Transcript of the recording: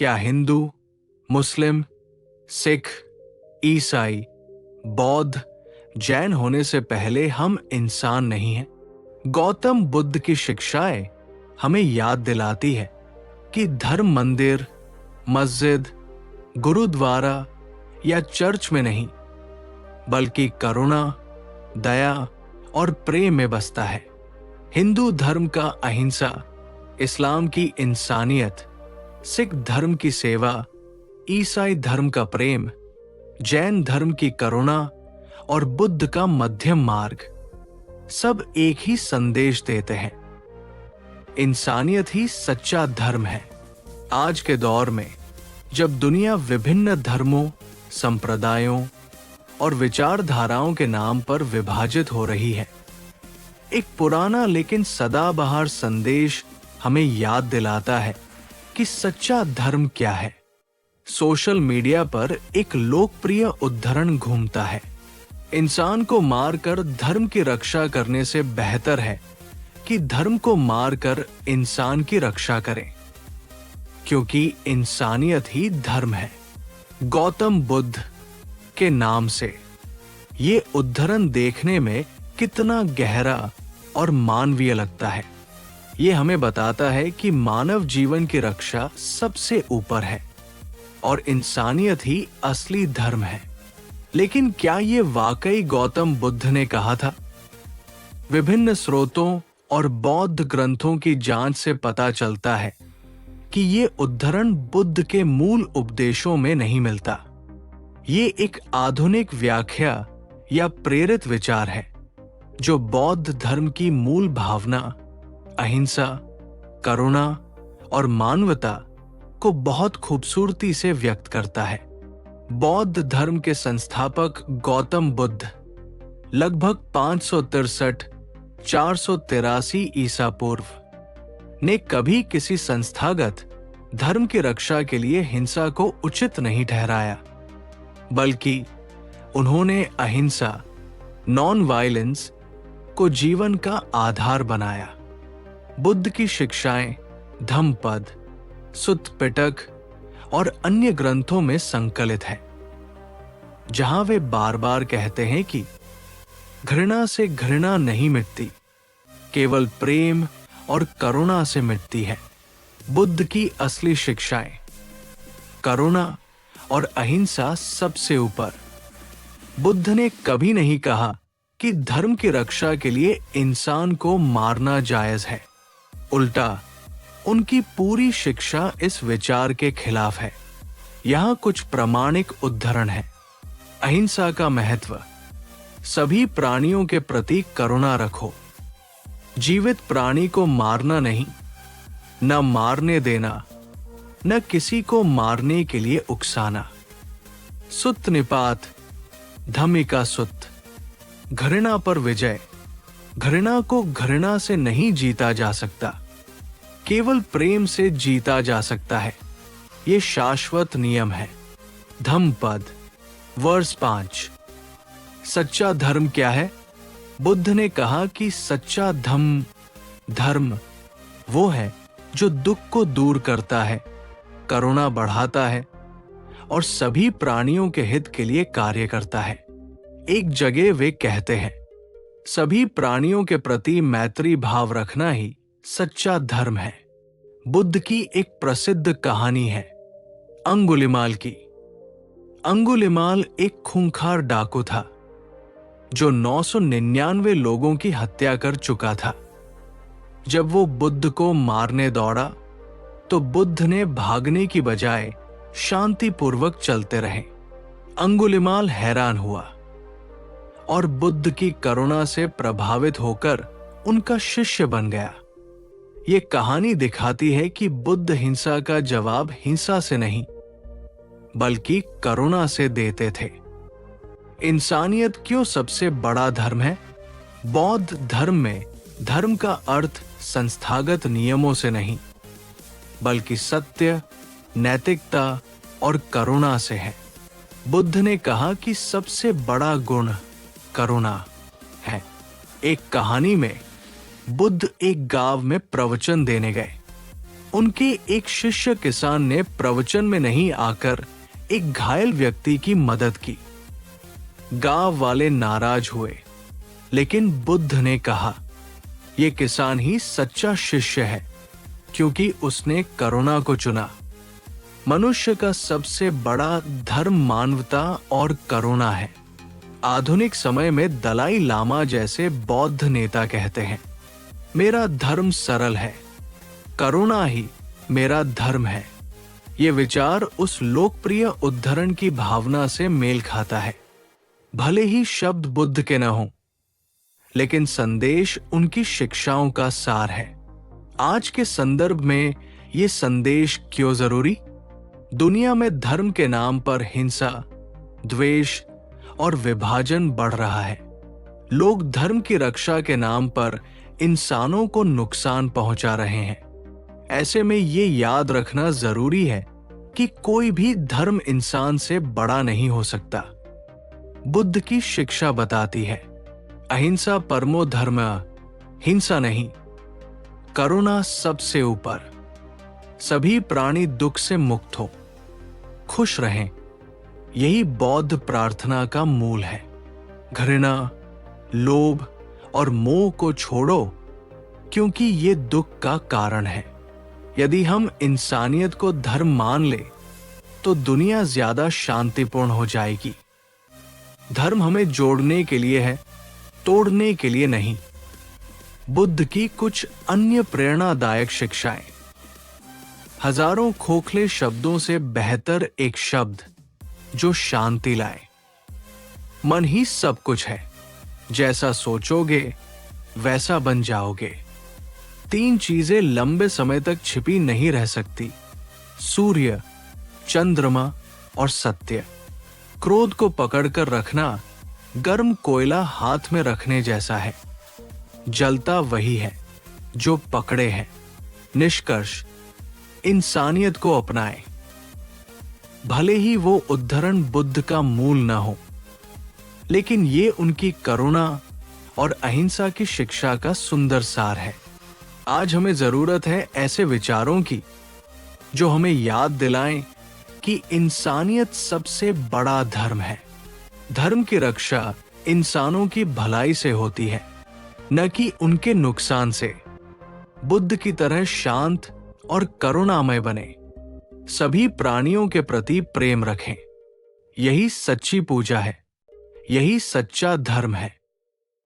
क्या हिंदू, मुस्लिम, सिख, ईसाई, बौद्ध, जैन होने से पहले हम इंसान नहीं हैं? गौतम बुद्ध की शिक्षाएं हमें याद दिलाती है कि धर्म मंदिर, मस्जिद, गुरुद्वारा या चर्च में नहीं, बल्कि करुणा, दया और प्रेम में बसता है। हिंदू धर्म का अहिंसा, इस्लाम की इंसानियत, सिख धर्म की सेवा, ईसाई धर्म का प्रेम, जैन धर्म की करुणा और बुद्ध का मध्यम मार्ग सब एक ही संदेश देते हैं। इंसानियत ही सच्चा धर्म है। आज के दौर में जब दुनिया विभिन्न धर्मों, संप्रदायों और विचारधाराओं के नाम पर विभाजित हो रही है, एक पुराना लेकिन सदाबहार संदेश हमें याद दिलाता है कि सच्चा धर्म क्या है। सोशल मीडिया पर एक लोकप्रिय उद्धरण घूमता है, इंसान को मारकर धर्म की रक्षा करने से बेहतर है कि धर्म को मारकर इंसान की रक्षा करें, क्योंकि इंसानियत ही धर्म है। गौतम बुद्ध के नाम से ये उद्धरण देखने में कितना गहरा और मानवीय लगता है। ये हमें बताता है कि मानव जीवन की रक्षा सबसे ऊपर है और इंसानियत ही असली धर्म है। लेकिन क्या ये वाकई गौतम बुद्ध ने कहा था? विभिन्न स्रोतों और बौद्ध ग्रंथों की जांच से पता चलता है कि ये उद्धरण बुद्ध के मूल उपदेशों में नहीं मिलता। ये एक आधुनिक व्याख्या या प्रेरित विचार है जो बौद्ध धर्म की मूल भावना, अहिंसा, करुणा और मानवता को बहुत खूबसूरती से व्यक्त करता है। बौद्ध धर्म के संस्थापक गौतम बुद्ध लगभग 563-483 ईसा पूर्व ने कभी किसी संस्थागत धर्म की रक्षा के लिए हिंसा को उचित नहीं ठहराया, बल्कि उन्होंने अहिंसा, नॉन वायलेंस को जीवन का आधार बनाया। बुद्ध की शिक्षाएं धम्मपद, सुत्त पिटक और अन्य ग्रंथों में संकलित है, जहां वे बार बार कहते हैं कि घृणा से घृणा नहीं मिटती, केवल प्रेम और करुणा से मिटती है। बुद्ध की असली शिक्षाएं करुणा और अहिंसा सबसे ऊपर। बुद्ध ने कभी नहीं कहा कि धर्म की रक्षा के लिए इंसान को मारना जायज है। उल्टा, उनकी पूरी शिक्षा इस विचार के खिलाफ है। यहां कुछ प्रामाणिक उद्धरण है। अहिंसा का महत्व। सभी प्राणियों के प्रति करुणा रखो। जीवित प्राणी को मारना नहीं, न मारने देना, न किसी को मारने के लिए उकसाना। सुत्त निपात, धम्मिका सुत्त। घृणा पर विजय। घृणा को घृणा से नहीं जीता जा सकता, केवल प्रेम से जीता जा सकता है। ये शाश्वत नियम है। धम्मपद, वर्ष 5। सच्चा धर्म क्या है? बुद्ध ने कहा कि सच्चा धर्म वो है जो दुख को दूर करता है, करुणा बढ़ाता है और सभी प्राणियों के हित के लिए कार्य करता है। एक जगह वे कहते हैं, सभी प्राणियों के प्रति मैत्री भाव रखना ही सच्चा धर्म है। बुद्ध की एक प्रसिद्ध कहानी है अंगुलिमाल की। अंगुलिमाल एक खूंखार डाकू था जो 999 लोगों की हत्या कर चुका था। जब वो बुद्ध को मारने दौड़ा तो बुद्ध ने भागने की बजाय शांतिपूर्वक चलते रहे। अंगुलिमाल हैरान हुआ और बुद्ध की करुणा से प्रभावित होकर उनका शिष्य बन गया। ये कहानी दिखाती है कि बुद्ध हिंसा का जवाब हिंसा से नहीं, बल्कि करुणा से देते थे। इंसानियत क्यों सबसे बड़ा धर्म है? बौद्ध धर्म में धर्म का अर्थ संस्थागत नियमों से नहीं, बल्कि सत्य, नैतिकता और करुणा से है। बुद्ध ने कहा कि सबसे बड़ा गुण करुणा है। एक कहानी में बुद्ध एक गांव में प्रवचन देने गए। उनके एक शिष्य किसान ने प्रवचन में नहीं आकर एक घायल व्यक्ति की मदद की। गांव वाले नाराज हुए, लेकिन बुद्ध ने कहा, यह किसान ही सच्चा शिष्य है, क्योंकि उसने करुणा को चुना। मनुष्य का सबसे बड़ा धर्म मानवता और करुणा है। आधुनिक समय में दलाई लामा जैसे बौद्ध नेता कहते हैं, मेरा धर्म सरल है, करुणा ही मेरा धर्म है। ये विचार उस लोकप्रिय उद्धरण की भावना से मेल खाता है। भले ही शब्द बुद्ध के न हों, लेकिन संदेश उनकी शिक्षाओं का सार है। आज के संदर्भ में ये संदेश क्यों जरूरी? दुनिया में धर्म के नाम पर हिंसा, द्वेष और विभाजन बढ़ रहा है। लोग धर्म की रक्षा के नाम पर इंसानों को नुकसान पहुंचा रहे हैं। ऐसे में ये याद रखना जरूरी है कि कोई भी धर्म इंसान से बड़ा नहीं हो सकता। बुद्ध की शिक्षा बताती है, अहिंसा परमो धर्म, हिंसा नहीं, करुणा सबसे ऊपर। सभी प्राणी दुख से मुक्त हो, खुश रहें, यही बौद्ध प्रार्थना का मूल है। घृणा, लोभ और मोह को छोड़ो, क्योंकि ये दुख का कारण है। यदि हम इंसानियत को धर्म मान ले तो दुनिया ज्यादा शांतिपूर्ण हो जाएगी। धर्म हमें जोड़ने के लिए है, तोड़ने के लिए नहीं। बुद्ध की कुछ अन्य प्रेरणादायक शिक्षाएं। हजारों खोखले शब्दों से बेहतर एक शब्द जो शांति लाए। मन ही सब कुछ है, जैसा सोचोगे वैसा बन जाओगे। 3 चीजें लंबे समय तक छिपी नहीं रह सकती, सूर्य, चंद्रमा और सत्य। क्रोध को पकड़कर रखना गर्म कोयला हाथ में रखने जैसा है। जलता वही है जो पकड़े है। निष्कर्ष, इंसानियत को अपनाएं, भले ही वो उद्धरण बुद्ध का मूल न हो, लेकिन ये उनकी करुणा और अहिंसा की शिक्षा का सुंदर सार है। आज हमें जरूरत है ऐसे विचारों की जो हमें याद दिलाएं कि इंसानियत सबसे बड़ा धर्म है। धर्म की रक्षा इंसानों की भलाई से होती है, न कि उनके नुकसान से। बुद्ध की तरह शांत और करुणामय बने, सभी प्राणियों के प्रति प्रेम रखें। यही सच्ची पूजा है, यही सच्चा धर्म है।